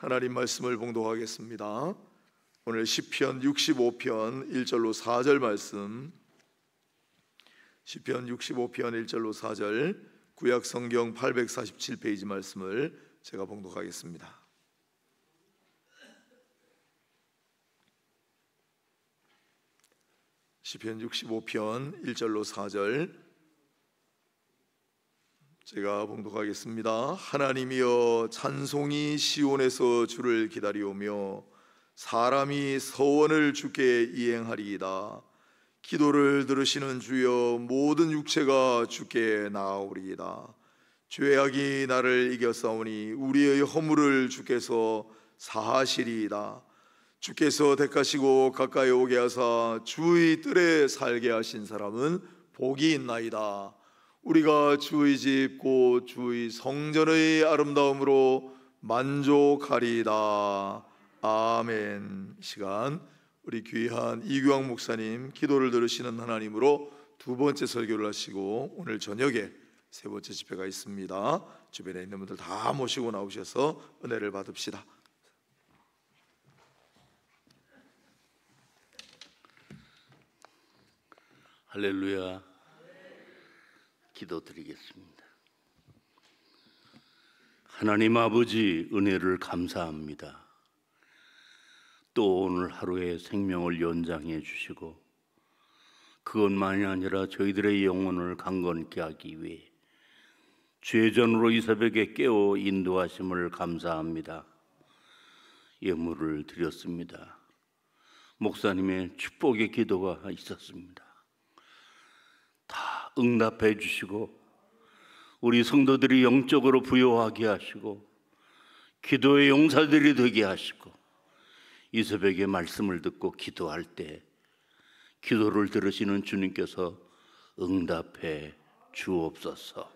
하나님 말씀을 봉독하겠습니다. 오늘 시편 65편 1절로 4절 말씀, 시편 65편 1절로 4절, 구약 성경 847페이지 말씀을 제가 봉독하겠습니다. 시편 65편 1절로 4절 제가 봉독하겠습니다. 하나님이여, 찬송이 시온에서 주를 기다리오며 사람이 서원을 주께 이행하리이다. 기도를 들으시는 주여, 모든 육체가 주께 나아오리이다. 죄악이 나를 이겼사오니 우리의 허물을 주께서 사하시리이다. 주께서 택하시고 가까이 오게 하사 주의 뜰에 살게 하신 사람은 복이 있나이다. 우리가 주의 집 곧 주의 성전의 아름다움으로 만족하리이다. 아멘. 이 시간 우리 귀한 이규왕 목사님 기도를 들으시는 하나님으로 두 번째 설교를 하시고 오늘 저녁에 세 번째 집회가 있습니다. 주변에 있는 분들 다 모시고 나오셔서 은혜를 받읍시다. 할렐루야. 기도드리겠습니다. 하나님 아버지, 은혜를 감사합니다. 또 오늘 하루의 생명을 연장해 주시고 그것만이 아니라 저희들의 영혼을 강건케 하기 위해 죄전으로 이 새벽에 깨어 인도하심을 감사합니다. 예물을 드렸습니다. 목사님의 축복의 기도가 있었습니다. 다 응답해 주시고 우리 성도들이 영적으로 부요하게 하시고 기도의 용사들이 되게 하시고 이 새벽에 말씀을 듣고 기도할 때 기도를 들으시는 주님께서 응답해 주옵소서.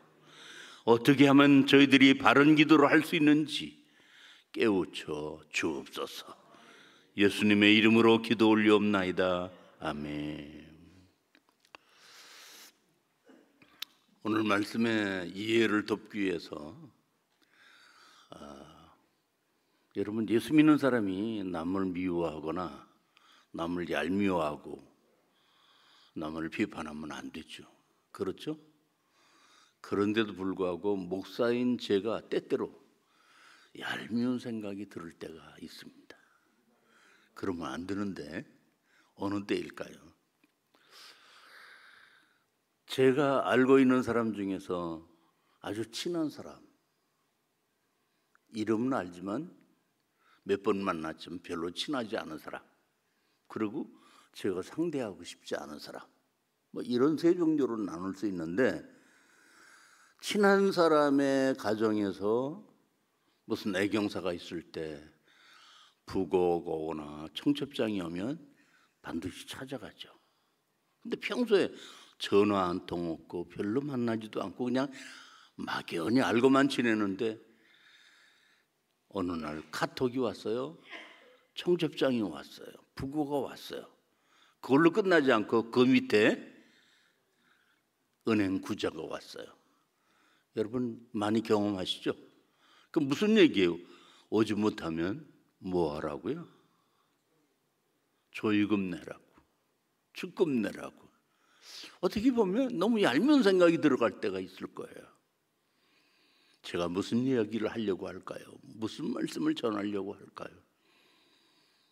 어떻게 하면 저희들이 바른 기도를 할 수 있는지 깨우쳐 주옵소서. 예수님의 이름으로 기도 올리옵나이다. 아멘. 오늘 말씀의 이해를 돕기 위해서 여러분, 예수 믿는 사람이 남을 미워하거나 남을 얄미워하고 남을 비판하면 안 되죠. 그렇죠? 그런데도 불구하고 목사인 제가 때때로 얄미운 생각이 들을 때가 있습니다. 그러면 안 되는데 어느 때일까요? 제가 알고 있는 사람 중에서 아주 친한 사람, 이름은 알지만 몇 번 만났지만 별로 친하지 않은 사람, 그리고 제가 상대하고 싶지 않은 사람, 뭐 이런 세 종류로 나눌 수 있는데, 친한 사람의 가정에서 무슨 애경사가 있을 때 부고가 오거나 청첩장이 오면 반드시 찾아가죠. 근데 평소에 전화 한 통 없고 별로 만나지도 않고 그냥 막연히 알고만 지내는데 어느 날 카톡이 왔어요. 청첩장이 왔어요. 부고가 왔어요. 그걸로 끝나지 않고 그 밑에 은행 구자가 왔어요. 여러분 많이 경험하시죠? 그 무슨 얘기예요? 오지 못하면 뭐 하라고요? 조의금 내라고, 축금 내라고. 어떻게 보면 너무 얄미운 생각이 들어갈 때가 있을 거예요. 제가 무슨 이야기를 하려고 할까요? 무슨 말씀을 전하려고 할까요?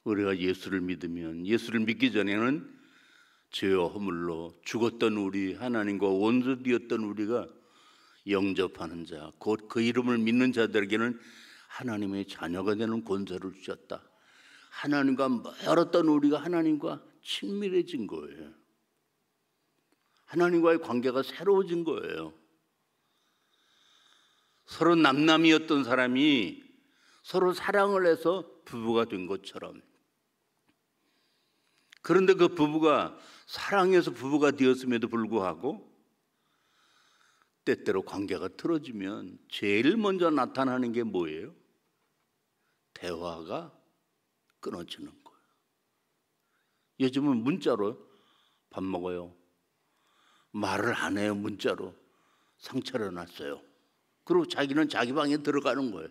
우리가 예수를 믿으면, 예수를 믿기 전에는 죄와 허물로 죽었던 우리, 하나님과 원수되었던 우리가 영접하는 자, 곧 그 이름을 믿는 자들에게는 하나님의 자녀가 되는 권세를 주셨다. 하나님과 멀었던 우리가 하나님과 친밀해진 거예요. 하나님과의 관계가 새로워진 거예요. 서로 남남이었던 사람이 서로 사랑을 해서 부부가 된 것처럼. 그런데 그 부부가 사랑해서 부부가 되었음에도 불구하고 때때로 관계가 틀어지면 제일 먼저 나타나는 게 뭐예요? 대화가 끊어지는 거예요. 요즘은 문자로 밥 먹어요. 말을 안 해요. 문자로 상처를 놨어요. 그리고 자기는 자기 방에 들어가는 거예요.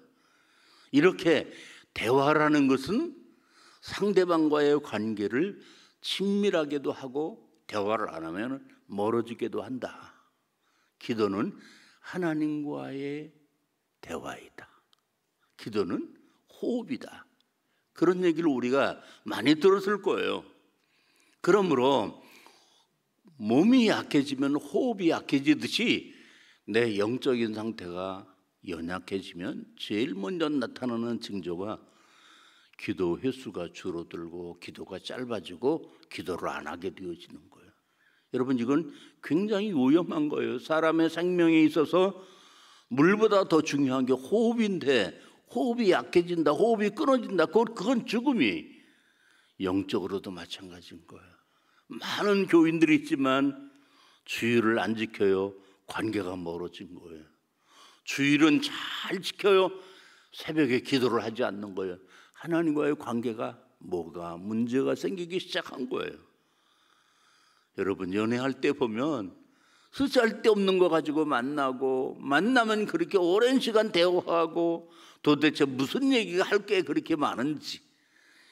이렇게 대화라는 것은 상대방과의 관계를 친밀하게도 하고 대화를 안 하면 멀어지게도 한다. 기도는 하나님과의 대화이다. 기도는 호흡이다. 그런 얘기를 우리가 많이 들었을 거예요. 그러므로 몸이 약해지면 호흡이 약해지듯이 내 영적인 상태가 연약해지면 제일 먼저 나타나는 징조가 기도 횟수가 줄어들고 기도가 짧아지고 기도를 안 하게 되어지는 거예요. 여러분, 이건 굉장히 위험한 거예요. 사람의 생명에 있어서 물보다 더 중요한 게 호흡인데 호흡이 약해진다, 호흡이 끊어진다. 그건 죽음이. 영적으로도 마찬가지인 거예요. 많은 교인들이 있지만 주의를 안 지켜요. 관계가 멀어진 거예요. 주일은 잘 지켜요. 새벽에 기도를 하지 않는 거예요. 하나님과의 관계가 뭐가 문제가 생기기 시작한 거예요. 여러분, 연애할 때 보면 쓸데없는 거 가지고 만나고, 만나면 그렇게 오랜 시간 대화하고 도대체 무슨 얘기가 할 게 그렇게 많은지,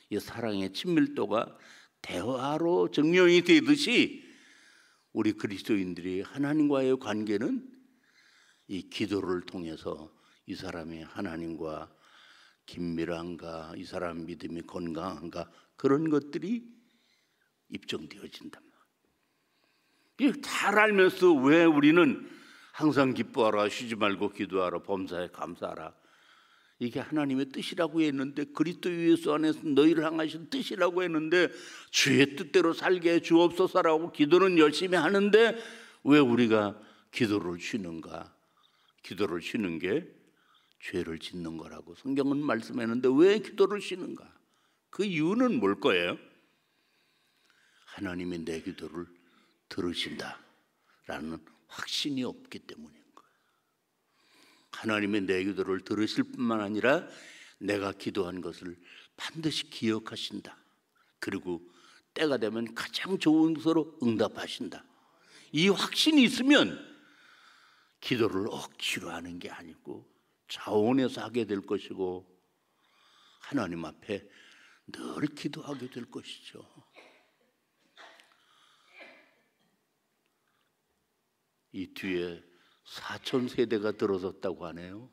이 사랑의 친밀도가 대화로 증명이 되듯이 우리 그리스도인들이 하나님과의 관계는 이 기도를 통해서 이 사람이 하나님과 긴밀한가, 이 사람 믿음이 건강한가, 그런 것들이 입증되어진단 말이에요. 잘 알면서 왜 우리는 항상 기뻐하라, 쉬지 말고 기도하라, 범사에 감사하라, 이게 하나님의 뜻이라고 했는데, 그리스도 예수 안에서 너희를 향하신 뜻이라고 했는데, 주의 뜻대로 살게 주옵소서라고 기도는 열심히 하는데 왜 우리가 기도를 쉬는가? 기도를 쉬는 게 죄를 짓는 거라고 성경은 말씀했는데 왜 기도를 쉬는가? 그 이유는 뭘 거예요? 하나님이 내 기도를 들으신다라는 확신이 없기 때문인 거예요. 하나님이 내 기도를 들으실 뿐만 아니라 내가 기도한 것을 반드시 기억하신다. 그리고 때가 되면 가장 좋은 것으로 응답하신다. 이 확신이 있으면 기도를 억지로 하는 게 아니고 자원해서 하게 될 것이고 하나님 앞에 늘 기도하게 될 것이죠. 이 뒤에 4,000세대가 들어섰다고 하네요.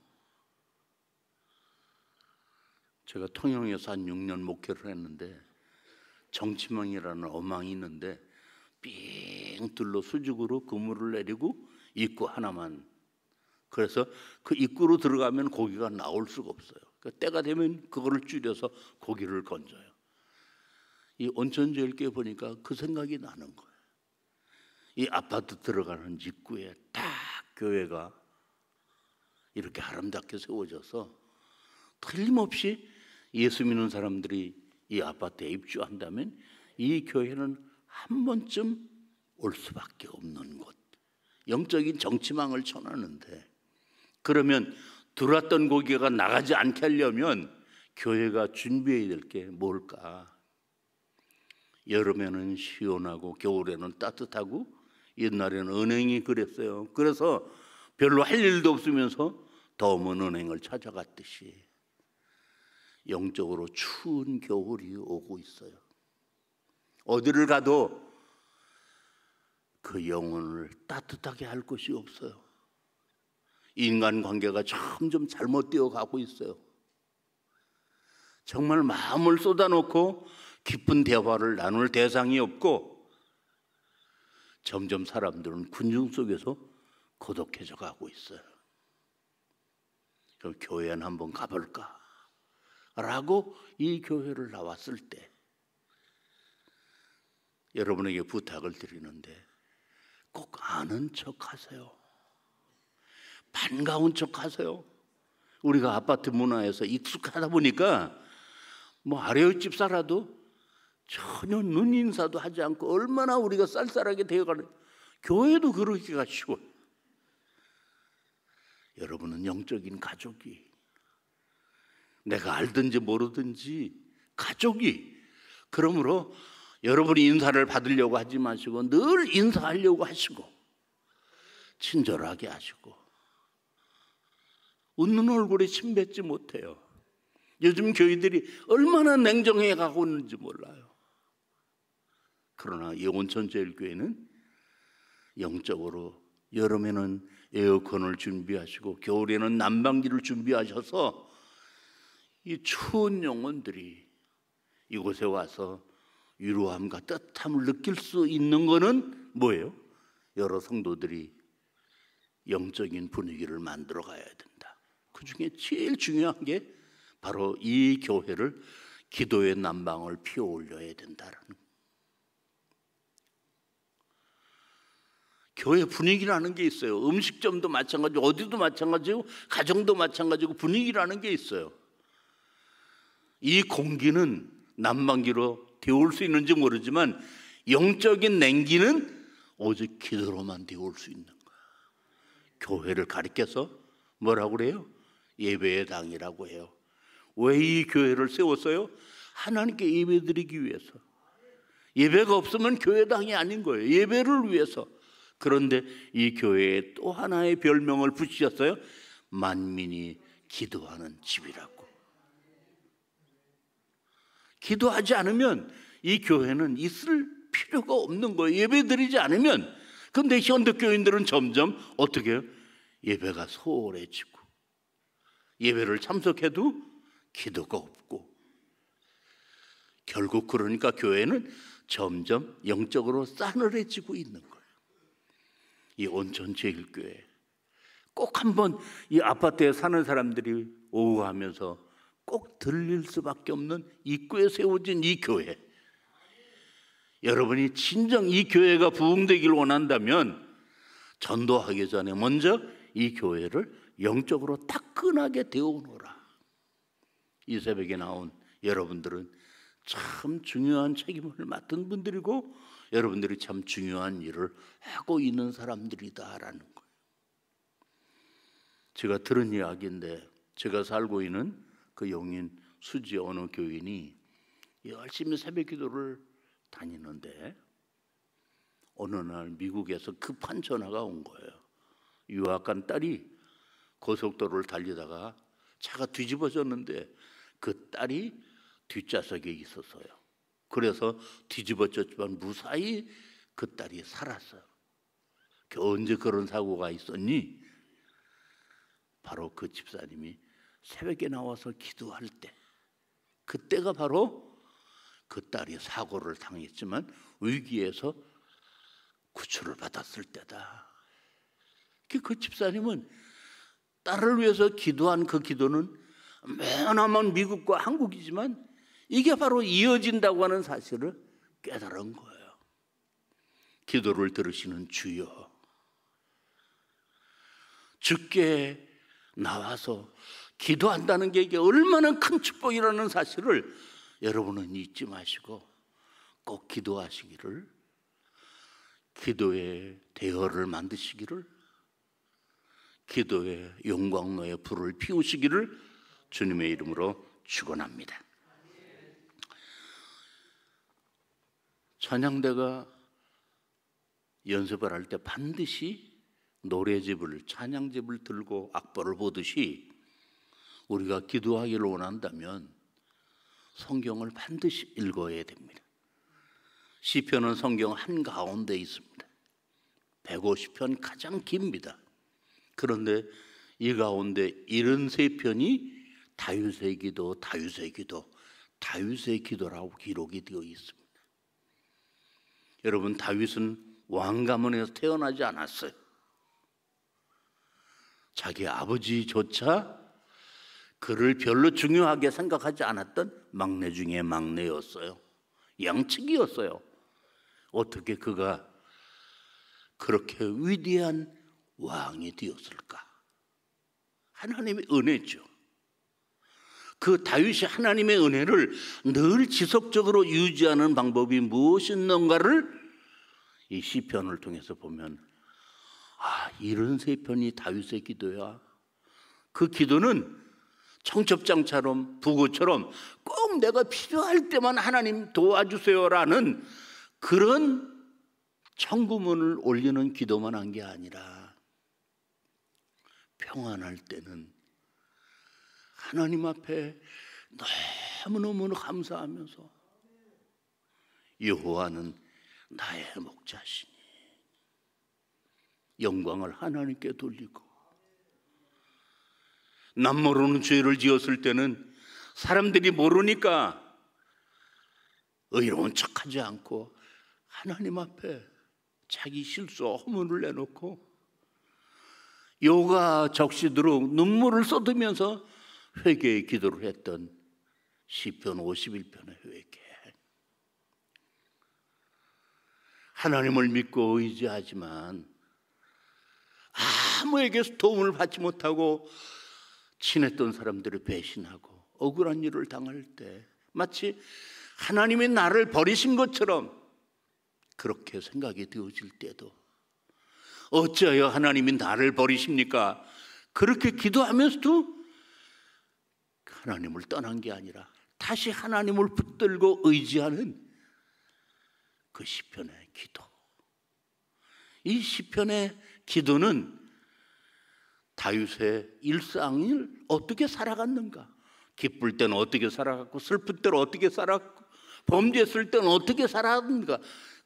제가 통영에서 한 6년 목회를 했는데 정치망이라는 어망이 있는데 삥 둘러 수직으로 그물을 내리고 입구 하나만, 그래서 그 입구로 들어가면 고기가 나올 수가 없어요. 그러니까 때가 되면 그거를 줄여서 고기를 건져요. 이 온천제일교회 보니까 그 생각이 나는 거예요. 이 아파트 들어가는 입구에 딱 교회가 이렇게 아름답게 세워져서 틀림없이 예수 믿는 사람들이 이 아파트에 입주한다면 이 교회는 한 번쯤 올 수밖에 없는 곳, 영적인 정치망을 쳐놨는데, 그러면 들어왔던 고기가 나가지 않게 하려면 교회가 준비해야 될 게 뭘까? 여름에는 시원하고 겨울에는 따뜻하고, 옛날에는 은행이 그랬어요. 그래서 별로 할 일도 없으면서 더우면 은행을 찾아갔듯이 영적으로 추운 겨울이 오고 있어요. 어디를 가도 그 영혼을 따뜻하게 할 곳이 없어요. 인간관계가 점점 잘못되어 가고 있어요. 정말 마음을 쏟아놓고 깊은 대화를 나눌 대상이 없고 점점 사람들은 군중 속에서 고독해져 가고 있어요. 그럼 교회에 한번 가볼까? 라고 이 교회를 나왔을 때 여러분에게 부탁을 드리는데 꼭 아는 척 하세요. 반가운 척 하세요. 우리가 아파트 문화에서 익숙하다 보니까 뭐 아래집 살아도 전혀 눈 인사도 하지 않고 얼마나 우리가 쌀쌀하게 되어가는, 교회도 그러기가 쉬워요. 여러분은 영적인 가족이, 내가 알든지 모르든지 가족이, 그러므로 여러분이 인사를 받으려고 하지 마시고 늘 인사하려고 하시고 친절하게 하시고, 웃는 얼굴에 침 뱉지 못해요. 요즘 교회들이 얼마나 냉정해 가고 있는지 몰라요. 그러나 이 온천제일교회는 영적으로 여름에는 에어컨을 준비하시고 겨울에는 난방기를 준비하셔서 이 추운 영혼들이 이곳에 와서 위로함과 따뜻함을 느낄 수 있는 것은 뭐예요? 여러 성도들이 영적인 분위기를 만들어 가야 된다. 그 중에 제일 중요한 게 바로 이 교회를 기도의 난방을 피워 올려야 된다라는 거예요. 교회 분위기라는 게 있어요. 음식점도 마찬가지고 어디도 마찬가지고 가정도 마찬가지고 분위기라는 게 있어요. 이 공기는 난방기로 데울 수 있는지 모르지만 영적인 냉기는 오직 기도로만 데울 수 있는 거예요. 교회를 가리켜서 뭐라고 그래요? 예배의 당이라고 해요. 왜 이 교회를 세웠어요? 하나님께 예배드리기 위해서. 예배가 없으면 교회당이 아닌 거예요. 예배를 위해서. 그런데 이 교회에 또 하나의 별명을 붙이셨어요. 만민이 기도하는 집이라고. 기도하지 않으면 이 교회는 있을 필요가 없는 거예요. 예배드리지 않으면. 그런데 현대교인들은 점점 어떻게 해요? 예배가 소홀해지고 예배를 참석해도 기도가 없고 결국 그러니까 교회는 점점 영적으로 싸늘해지고 있는 거예요. 이 온천제일교회 꼭 한번 이 아파트에 사는 사람들이 오후 하면서 꼭 들릴 수밖에 없는 입구에 세워진 이 교회, 여러분이 진정 이 교회가 부흥되길 원한다면 전도하기 전에 먼저 이 교회를 영적으로 따끈하게 데워놓으라. 이 새벽에 나온 여러분들은 참 중요한 책임을 맡은 분들이고 여러분들이 참 중요한 일을 하고 있는 사람들이다라는 거예요. 제가 들은 이야기인데 제가 살고 있는 그 용인 수지 어느 교인이 열심히 새벽 기도를 다니는데 어느 날 미국에서 급한 전화가 온 거예요. 유학 간 딸이 고속도로를 달리다가 차가 뒤집어졌는데 그 딸이 뒷좌석에 있었어요. 그래서 뒤집어졌지만 무사히 그 딸이 살았어요. 언제 그런 사고가 있었니? 바로 그 집사님이 새벽에 나와서 기도할 때, 그때가 바로 그 딸이 사고를 당했지만 위기에서 구출을 받았을 때다. 그 집사님은 딸을 위해서 기도한 그 기도는 머나먼 미국과 한국이지만 이게 바로 이어진다고 하는 사실을 깨달은 거예요. 기도를 들으시는 주여, 주께 나와서 기도한다는 게 이게 얼마나 큰 축복이라는 사실을 여러분은 잊지 마시고 꼭 기도하시기를, 기도의 대열을 만드시기를, 기도의 용광로의 불을 피우시기를 주님의 이름으로 축원합니다. 찬양대가 연습을 할 때 반드시 노래집을, 찬양집을 들고 악보를 보듯이 우리가 기도하기를 원한다면 성경을 반드시 읽어야 됩니다. 시편은 성경 한가운데 있습니다. 150편 가장 깁니다. 그런데 이 가운데 73편이 다윗의 기도, 다윗의 기도, 다윗의 기도라고 기록이 되어 있습니다. 여러분, 다윗은 왕 가문에서 태어나지 않았어요. 자기 아버지조차 그를 별로 중요하게 생각하지 않았던 막내 중에 막내였어요. 양측이었어요. 어떻게 그가 그렇게 위대한 왕이 되었을까? 하나님의 은혜죠. 그 다윗이 하나님의 은혜를 늘 지속적으로 유지하는 방법이 무엇이었는가를 이 시편을 통해서 보면 73편이 다윗의 기도야. 그 기도는 청첩장처럼 부고처럼 꼭 내가 필요할 때만 하나님 도와주세요라는 그런 청구문을 올리는 기도만 한 게 아니라 평안할 때는 하나님 앞에 너무너무 감사하면서 여호와는 나의 목자시니 영광을 하나님께 돌리고, 남 모르는 죄를 지었을 때는 사람들이 모르니까 의로운 척하지 않고 하나님 앞에 자기 실수 허물을 내놓고 요가 적시도록 눈물을 쏟으면서 회개의 기도를 했던 시편 51편의 회개. 하나님을 믿고 의지하지만 아무에게서 도움을 받지 못하고 친했던 사람들을 배신하고 억울한 일을 당할 때 마치 하나님이 나를 버리신 것처럼 그렇게 생각이 되어질 때도 어찌하여 하나님이 나를 버리십니까? 그렇게 기도하면서도 하나님을 떠난 게 아니라 다시 하나님을 붙들고 의지하는 그 시편의 기도. 이 시편의 기도는 다윗의 일상을 어떻게 살아갔는가, 기쁠 때는 어떻게 살아갔고 슬플 때는 어떻게 살았고 범죄했을 때는 어떻게 살았는가,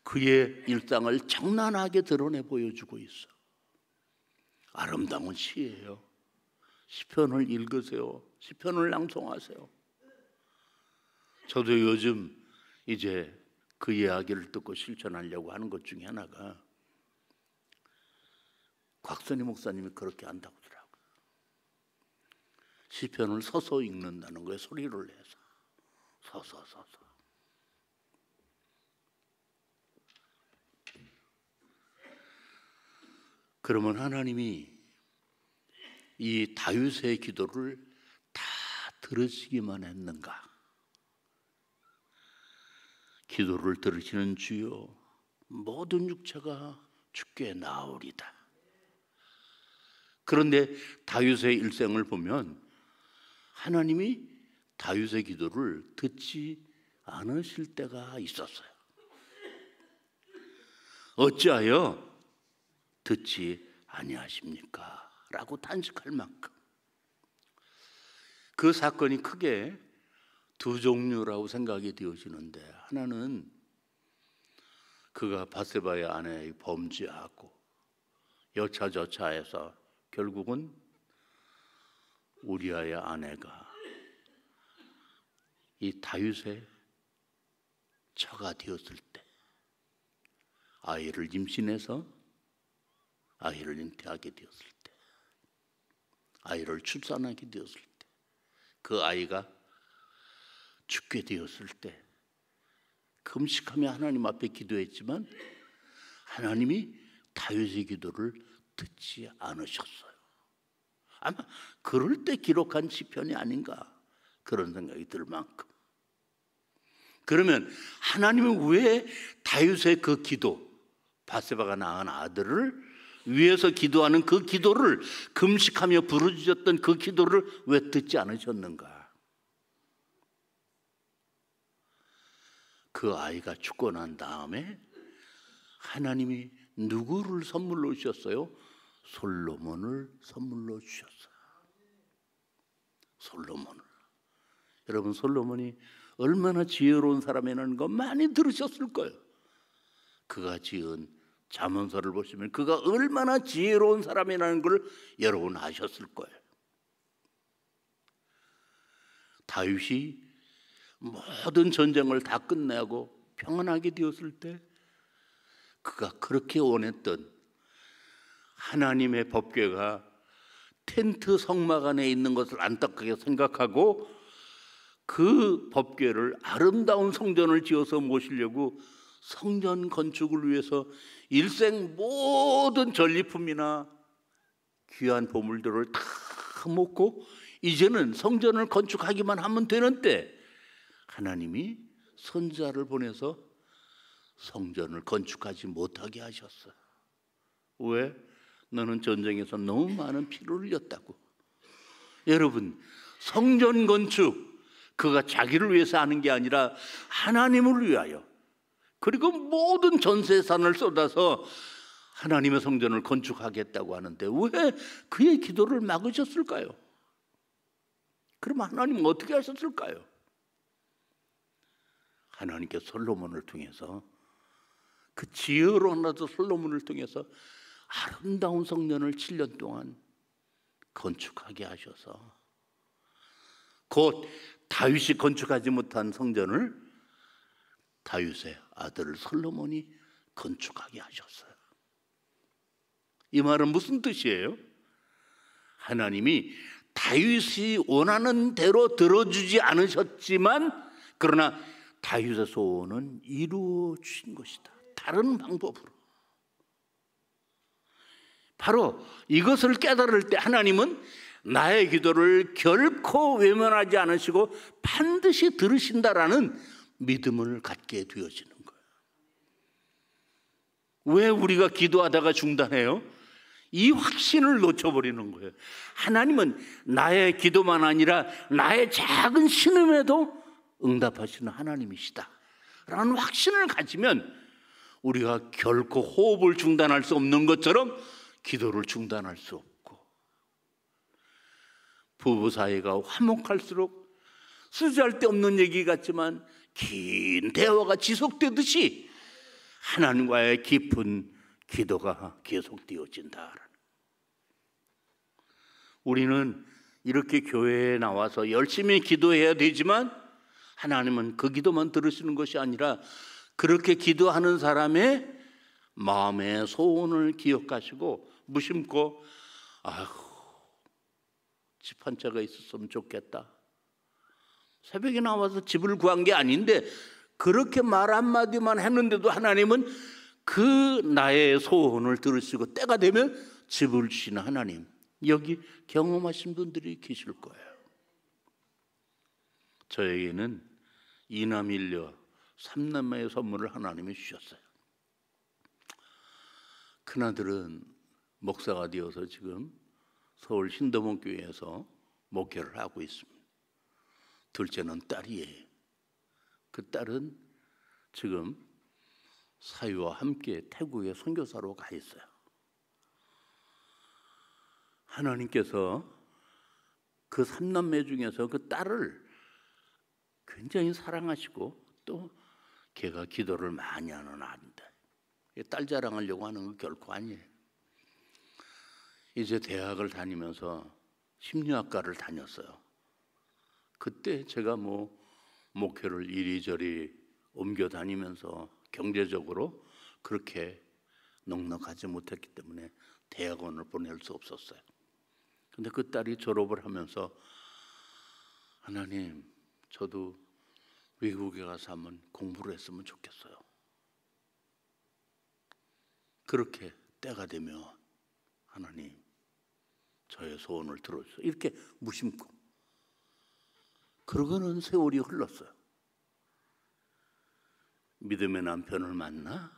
그의 일상을 적나라하게 드러내 보여주고 있어. 아름다운 시예요. 시편을 읽으세요. 시편을 낭송하세요. 저도 요즘 이제 그 이야기를 듣고 실천하려고 하는 것 중에 하나가 곽선희 목사님이 그렇게 한다고 하더라고요. 시편을 서서 읽는다는 거예요. 소리를 내서 서서. 그러면 하나님이 이 다윗의 기도를 다 들으시기만 했는가? 기도를 들으시는 주여, 모든 육체가 주께 나오리다. 그런데 다윗의 일생을 보면 하나님이 다윗의 기도를 듣지 않으실 때가 있었어요. 어찌하여 듣지 아니하십니까? 라고 탄식할 만큼. 그 사건이 크게 두 종류라고 생각이 되어지는데, 하나는 그가 바세바의 아내의 범죄하고 여차저차해서 결국은 우리아의 아내가 이 다윗의 처가 되었을 때, 아이를 임신해서 아이를 잉태하게 되었을 때, 아이를 출산하게 되었을 때, 그 아이가 죽게 되었을 때 금식하며 하나님 앞에 기도했지만 하나님이 다윗의 기도를 듣지 않으셨어요. 아마 그럴 때 기록한 시편이 아닌가 그런 생각이 들 만큼. 그러면 하나님은 왜 다윗의 그 기도, 바세바가 낳은 아들을 위해서 기도하는 그 기도를, 금식하며 부르짖었던 그 기도를 왜 듣지 않으셨는가? 그 아이가 죽고 난 다음에 하나님이 누구를 선물로 주셨어요? 솔로몬을 선물로 주셨어요. 솔로몬을. 여러분, 솔로몬이 얼마나 지혜로운 사람이라는 거 많이 들으셨을 거예요. 그가 지은 잠언서를 보시면 그가 얼마나 지혜로운 사람이라는 걸 여러분 아셨을 거예요. 다윗이 모든 전쟁을 다 끝내고 평안하게 되었을 때 그가 그렇게 원했던 하나님의 법궤가 텐트 성막 안에 있는 것을 안타깝게 생각하고 그 법궤를 아름다운 성전을 지어서 모시려고 성전 건축을 위해서 일생 모든 전리품이나 귀한 보물들을 다 먹고 이제는 성전을 건축하기만 하면 되는 때 하나님이 선지자를 보내서 성전을 건축하지 못하게 하셨어요. 왜? 너는 전쟁에서 너무 많은 피를 흘렸다고. 여러분, 성전 건축 그가 자기를 위해서 하는 게 아니라 하나님을 위하여, 그리고 모든 전 재산을 쏟아서 하나님의 성전을 건축하겠다고 하는데 왜 그의 기도를 막으셨을까요? 그럼 하나님은 어떻게 하셨을까요? 하나님께 솔로몬을 통해서, 그 지혜로운 솔로몬을 통해서 아름다운 성전을 7년 동안 건축하게 하셔서, 곧 다윗이 건축하지 못한 성전을 다윗의 아들 솔로몬이 건축하게 하셨어요. 이 말은 무슨 뜻이에요? 하나님이 다윗이 원하는 대로 들어주지 않으셨지만, 그러나 다윗의 소원은 이루어 주신 것이다. 다른 방법으로. 바로 이것을 깨달을 때 하나님은 나의 기도를 결코 외면하지 않으시고 반드시 들으신다라는 믿음을 갖게 되어지는 거예요. 왜 우리가 기도하다가 중단해요? 이 확신을 놓쳐버리는 거예요. 하나님은 나의 기도만 아니라 나의 작은 신음에도 응답하시는 하나님이시다 라는 확신을 가지면 우리가 결코 호흡을 중단할 수 없는 것처럼 기도를 중단할 수 없고, 부부 사이가 화목할수록 수지할 데 없는 얘기 같지만 긴 대화가 지속되듯이 하나님과의 깊은 기도가 계속되어진다. 우리는 이렇게 교회에 나와서 열심히 기도해야 되지만 하나님은 그 기도만 들으시는 것이 아니라 그렇게 기도하는 사람의 마음의 소원을 기억하시고 무심코 집 한 채가 있었으면 좋겠다. 새벽에 나와서 집을 구한 게 아닌데 그렇게 말 한마디만 했는데도 하나님은 그 나의 소원을 들으시고 때가 되면 집을 주시는 하나님, 여기 경험하신 분들이 계실 거예요. 저에게는 이남일녀 3남매의 선물을 하나님이 주셨어요. 큰아들은 목사가 되어서 지금 서울 신도문교회에서 목회를 하고 있습니다. 둘째는 딸이에요. 그 딸은 지금 사위와 함께 태국에 선교사로 가 있어요. 하나님께서 그 3남매 중에서 그 딸을 굉장히 사랑하시고 또 걔가 기도를 많이 하는 아인데 딸 자랑하려고 하는 건 결코 아니에요. 이제 대학을 다니면서 심리학과를 다녔어요. 그때 제가 목회를 이리저리 옮겨 다니면서 경제적으로 그렇게 넉넉하지 못했기 때문에 대학원을 보낼 수 없었어요. 근데 그 딸이 졸업을 하면서 하나님, 저도 외국에 가서 한번 공부를 했으면 좋겠어요. 그렇게 때가 되면 하나님, 저의 소원을 들어주세요. 이렇게 무심코. 그러고는 세월이 흘렀어요. 믿음의 남편을 만나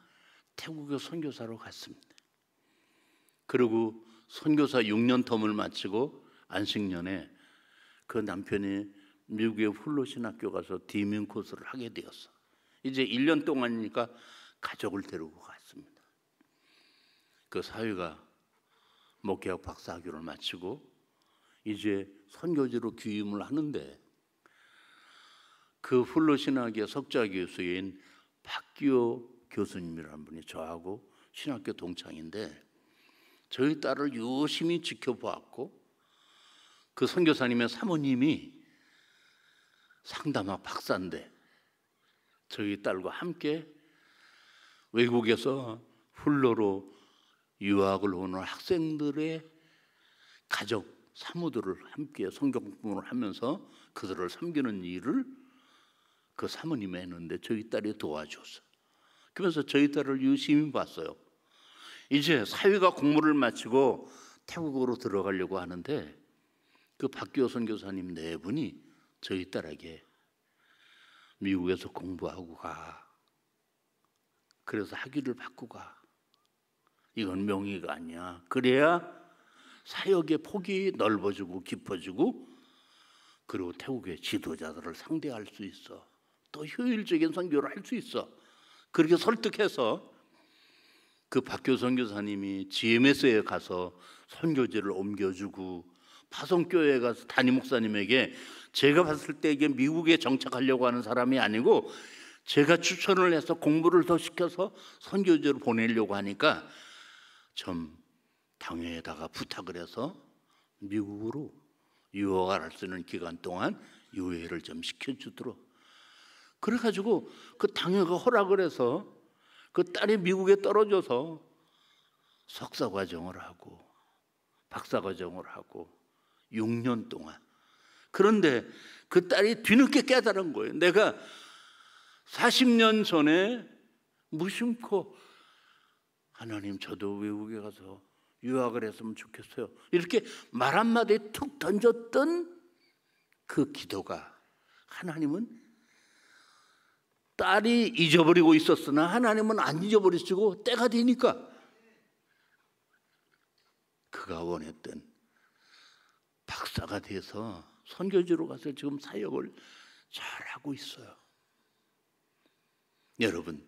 태국에 선교사로 갔습니다. 그리고 선교사 6년 텀을 마치고 안식년에 그 남편이 미국의 훌로신학교 가서 디민 코스를 하게 되었어. 이제 1년 동안이니까 가족을 데리고 갔습니다. 그 사위가 목회학 박사학위를 마치고 이제 선교지로 귀임을 하는데 그 훌로신학의 석좌 교수인 박기호 교수님이라는 분이 저하고 신학교 동창인데 저희 딸을 유심히 지켜보았고 그 선교사님의 사모님이 상담학 박사인데 저희 딸과 함께 외국에서 훌로로 유학을 오는 학생들의 가족 사모들을 함께 성경 공부를 하면서 그들을 섬기는 일을 그 사모님이 했는데 저희 딸이 도와줬어요. 그래서 저희 딸을 유심히 봤어요. 이제 사위가 공부를 마치고 태국으로 들어가려고 하는데 그 박기호 선교사님 네 분이 저희 딸에게 미국에서 공부하고 가. 그래서 학위를 받고 가. 이건 명의가 아니야. 그래야 사역의 폭이 넓어지고 깊어지고 그리고 태국의 지도자들을 상대할 수 있어. 또 효율적인 선교를 할 수 있어. 그렇게 설득해서 그 박교 선교사님이 GMS에 가서 선교지를 옮겨주고 파송교회 가서 담임 목사님에게 제가 봤을 때 이게 미국에 정착하려고 하는 사람이 아니고 제가 추천을 해서 공부를 더 시켜서 선교지로 보내려고 하니까 좀 당회에다가 부탁을 해서 미국으로 유학을 할 수 있는 기간 동안 유예를 좀 시켜주도록. 그래가지고 그 당회가 허락을 해서 그 딸이 미국에 떨어져서 석사과정을 하고 박사과정을 하고 6년 동안. 그런데 그 딸이 뒤늦게 깨달은 거예요. 내가 40년 전에 무심코 하나님 저도 외국에 가서 유학을 했으면 좋겠어요. 이렇게 말 한마디에 툭 던졌던 그 기도가 하나님은 딸이 잊어버리고 있었으나 하나님은 안 잊어버리시고 때가 되니까 그가 원했던 박사가 돼서 선교지로 가서 지금 사역을 잘하고 있어요. 여러분,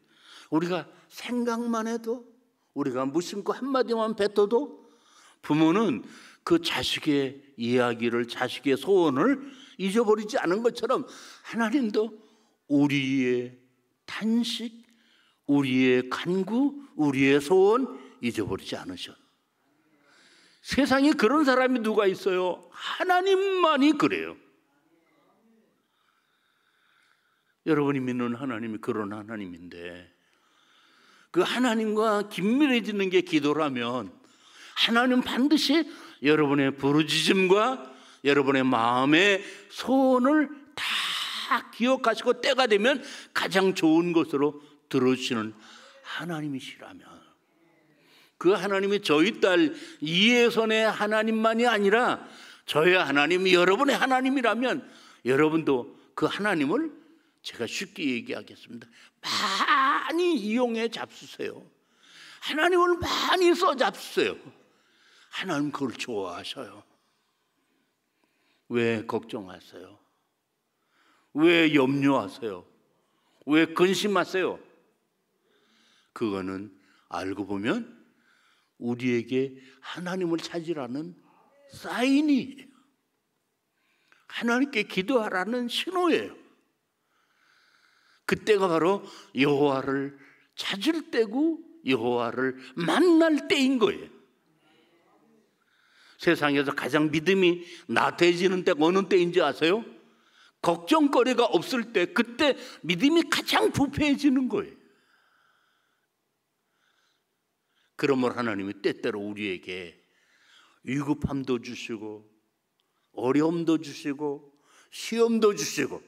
우리가 생각만 해도 우리가 무심코 한마디만 뱉어도 부모는 그 자식의 이야기를 자식의 소원을 잊어버리지 않은 것처럼 하나님도 우리의 탄식, 우리의 간구, 우리의 소원 잊어버리지 않으셔. 세상에 그런 사람이 누가 있어요? 하나님만이 그래요. 여러분이 믿는 하나님이 그런 하나님인데 그 하나님과 긴밀해지는 게 기도라면 하나님 반드시 여러분의 부르짖음과 여러분의 마음의 소원을 다 기억하시고 때가 되면 가장 좋은 것으로 들어주시는 하나님이시라면 그 하나님이 저희 딸 이혜선의 하나님만이 아니라 저의 하나님이 여러분의 하나님이라면 여러분도 그 하나님을 제가 쉽게 얘기하겠습니다. 많이 이용해 잡수세요. 하나님을 많이 써 잡수세요. 하나님 그걸 좋아하셔요. 왜 걱정하세요? 왜 염려하세요? 왜 근심하세요? 그거는 알고 보면 우리에게 하나님을 찾으라는 사인이에요. 하나님께 기도하라는 신호예요. 그때가 바로 여호와를 찾을 때고 여호와를 만날 때인 거예요. 세상에서 가장 믿음이 나태해지는 때가 어느 때인지 아세요? 걱정거리가 없을 때, 그때 믿음이 가장 부패해지는 거예요. 그러므로 하나님이 때때로 우리에게 위급함도 주시고 어려움도 주시고 시험도 주시고,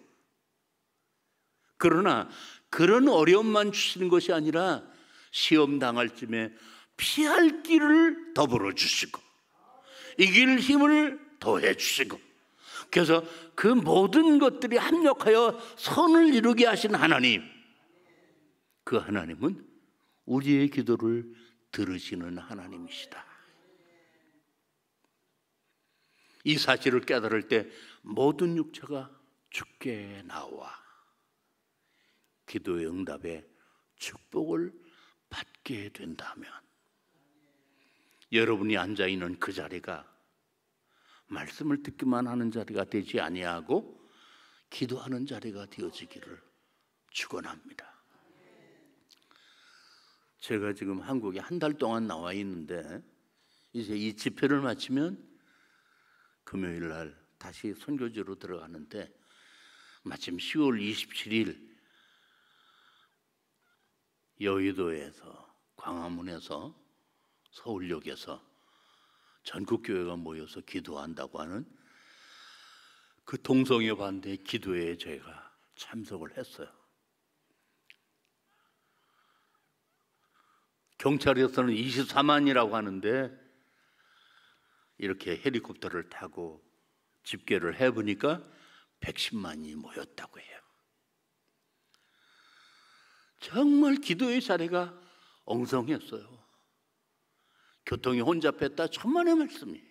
그러나 그런 어려움만 주시는 것이 아니라 시험 당할 쯤에 피할 길을 더불어 주시고 이길 힘을 더해 주시고, 그래서 그 모든 것들이 합력하여 선을 이루게 하신 하나님, 그 하나님은 우리의 기도를 들으시는 하나님이시다. 이 사실을 깨달을 때 모든 육체가 주께 나와 기도의 응답에 축복을 받게 된다면 여러분이 앉아있는 그 자리가 말씀을 듣기만 하는 자리가 되지 아니하고 기도하는 자리가 되어지기를 축원합니다. 제가 지금 한국에 한 달 동안 나와 있는데 이제 이 집회를 마치면 금요일 날 다시 선교지로 들어가는데 마침 10월 27일 여의도에서 광화문에서 서울역에서 전국교회가 모여서 기도한다고 하는 그 동성애 반대 기도회에 제가 참석을 했어요. 경찰에서는 24만이라고 하는데 이렇게 헬리콥터를 타고 집계를 해보니까 110만이 모였다고 해요. 정말 기도의 자리가 엉성했어요. 교통이 혼잡했다 천만의 말씀이.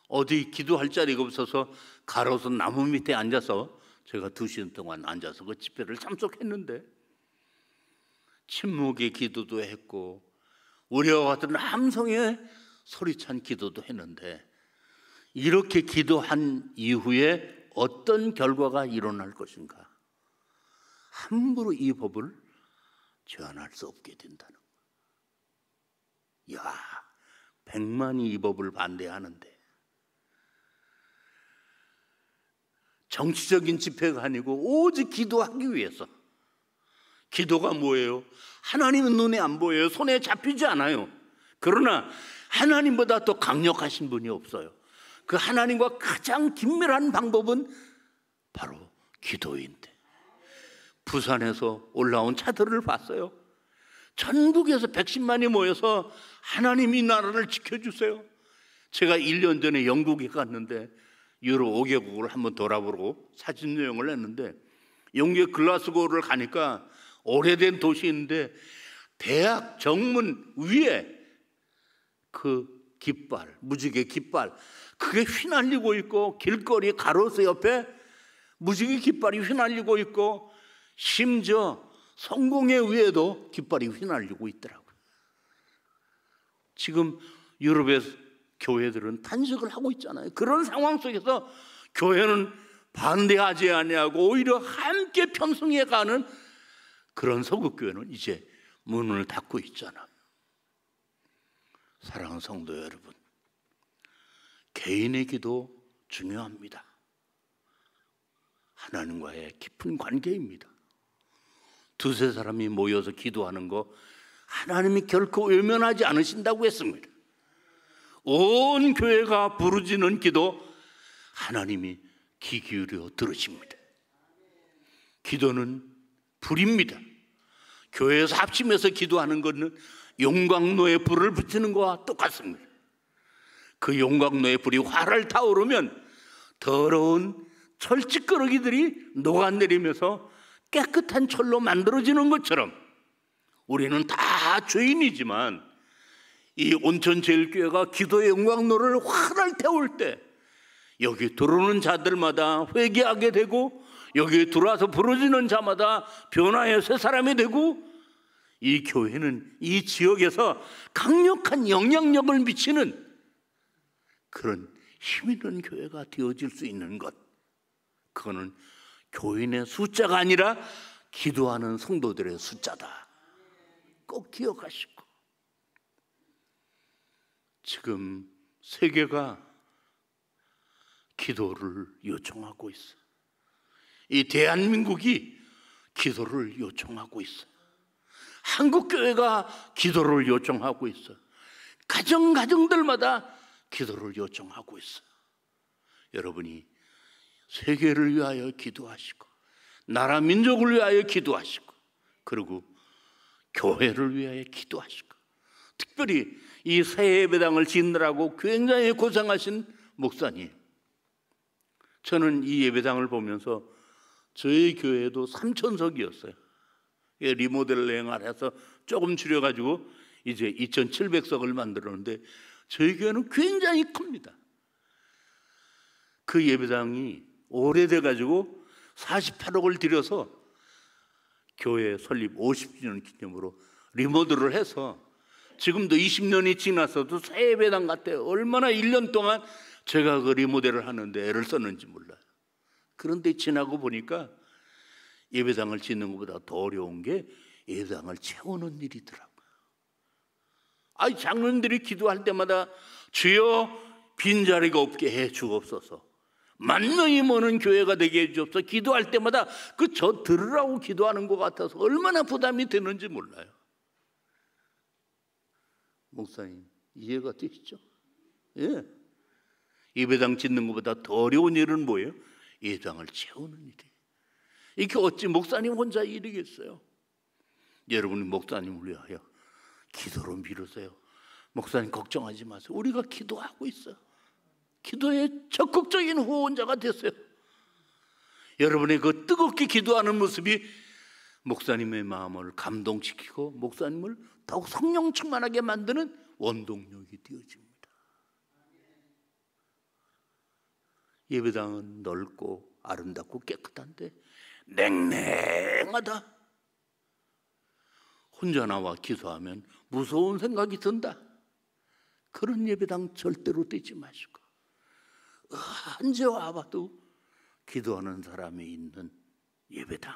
어디 기도할 자리가 없어서 가로수 나무 밑에 앉아서 제가 2시간 동안 앉아서 그 집회를 참석했는데 침묵의 기도도 했고 우리와 같은 함성의 소리찬 기도도 했는데 이렇게 기도한 이후에 어떤 결과가 일어날 것인가? 함부로 이 법을 제한할 수 없게 된다는 거예요. 야, 100만이 이 법을 반대하는데 정치적인 집회가 아니고 오직 기도하기 위해서. 기도가 뭐예요? 하나님은 눈에 안 보여요. 손에 잡히지 않아요. 그러나 하나님보다 더 강력하신 분이 없어요. 그 하나님과 가장 긴밀한 방법은 바로 기도인데, 부산에서 올라온 차들을 봤어요. 전국에서 110만이 모여서 하나님 이 나라를 지켜주세요. 제가 1년 전에 영국에 갔는데 유럽 5개국을 한번 돌아보고 사진 여행을 했는데, 영국의 글라스고를 가니까 오래된 도시인데 대학 정문 위에 그 깃발, 무지개 깃발, 그게 휘날리고 있고, 길거리 가로수 옆에 무지개 깃발이 휘날리고 있고, 심지어 성공회 위에도 깃발이 휘날리고 있더라고요. 지금 유럽의 교회들은 단식을 하고 있잖아요. 그런 상황 속에서 교회는 반대하지 아니하고 오히려 함께 편승해 가는 그런 서구교회는 이제 문을 닫고 있잖아요. 사랑하는 성도 여러분, 개인의 기도 중요합니다. 하나님과의 깊은 관계입니다. 두세 사람이 모여서 기도하는 거 하나님이 결코 외면하지 않으신다고 했습니다. 온 교회가 부르짖는 기도 하나님이 귀 기울여 들으십니다. 기도는 불입니다. 교회에서 합심해서 기도하는 것은 용광로에 불을 붙이는 것과 똑같습니다. 그 용광로에 불이 활활 타오르면 더러운 철찌끄러기들이 녹아내리면서 깨끗한 철로 만들어지는 것처럼, 우리는 다 죄인이지만 이 온천제일교회가 기도의 용광로를 활활 태울 때 여기 들어오는 자들마다 회개하게 되고, 여기 들어와서 부르짖는 자마다 변화의 새 사람이 되고, 이 교회는 이 지역에서 강력한 영향력을 미치는 그런 힘 있는 교회가 되어질 수 있는 것, 그거는 교인의 숫자가 아니라 기도하는 성도들의 숫자다. 꼭 기억하시고, 지금 세계가 기도를 요청하고 있어요. 이 대한민국이 기도를 요청하고 있어요. 한국교회가 기도를 요청하고 있어요. 가정들마다 기도를 요청하고 있어요. 여러분이 세계를 위하여 기도하시고, 나라 민족을 위하여 기도하시고, 그리고 교회를 위하여 기도하시고, 특별히 이 새 예배당을 짓느라고 굉장히 고생하신 목사님, 저는 이 예배당을 보면서 저희 교회도 3,000석이었어요. 리모델링을 해서 조금 줄여가지고 이제 2,700석을 만들었는데 저희 교회는 굉장히 큽니다. 그 예배당이 오래돼가지고 48억을 들여서 교회 설립 50주년 기념으로 리모델을 해서 지금도 20년이 지났어도 새 예배당 같아요. 얼마나 1년 동안 제가 그 리모델을 하는데 애를 썼는지 몰라요. 그런데 지나고 보니까 예배당을 짓는 것보다 더 어려운 게 예배당을 채우는 일이더라고요. 아니, 장로님들이 기도할 때마다 주여 빈자리가 없게 해 주옵소서, 10,000명이 모는 교회가 되게 해 주옵소서, 기도할 때마다 그 저 들으라고 기도하는 것 같아서 얼마나 부담이 되는지 몰라요. 목사님, 이해가 되시죠? 예. 예배당 짓는 것보다 더 어려운 일은 뭐예요? 예배당을 채우는 일이에요. 이게 어찌 목사님 혼자 일이겠어요? 여러분이 목사님을 위하여 기도로 미루세요. 목사님 걱정하지 마세요. 우리가 기도하고 있어요. 기도에 적극적인 후원자가 됐어요. 여러분의 그 뜨겁게 기도하는 모습이 목사님의 마음을 감동시키고 목사님을 더욱 성령 충만하게 만드는 원동력이 되어집니다. 예배당은 넓고 아름답고 깨끗한데 냉랭하다. 혼자 나와 기도하면 무서운 생각이 든다. 그런 예배당 절대로 되지 마시고 언제 와봐도 기도하는 사람이 있는 예배당.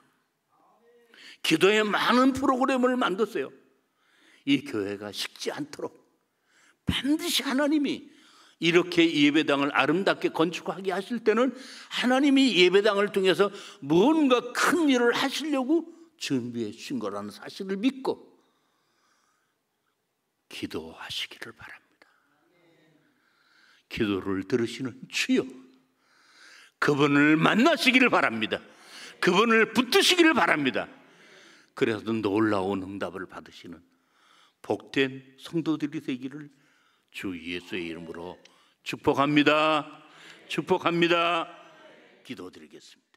기도에 많은 프로그램을 만들었어요. 이 교회가 식지 않도록 반드시 하나님이 이렇게 예배당을 아름답게 건축하게 하실 때는 하나님이 예배당을 통해서 무언가 큰 일을 하시려고 준비해 주신 거라는 사실을 믿고 기도하시기를 바랍니다. 기도를 들으시는 주여, 그분을 만나시기를 바랍니다. 그분을 붙드시기를 바랍니다. 그래서 놀라운 응답을 받으시는 복된 성도들이 되기를 주 예수의 이름으로 축복합니다. 축복합니다. 기도드리겠습니다.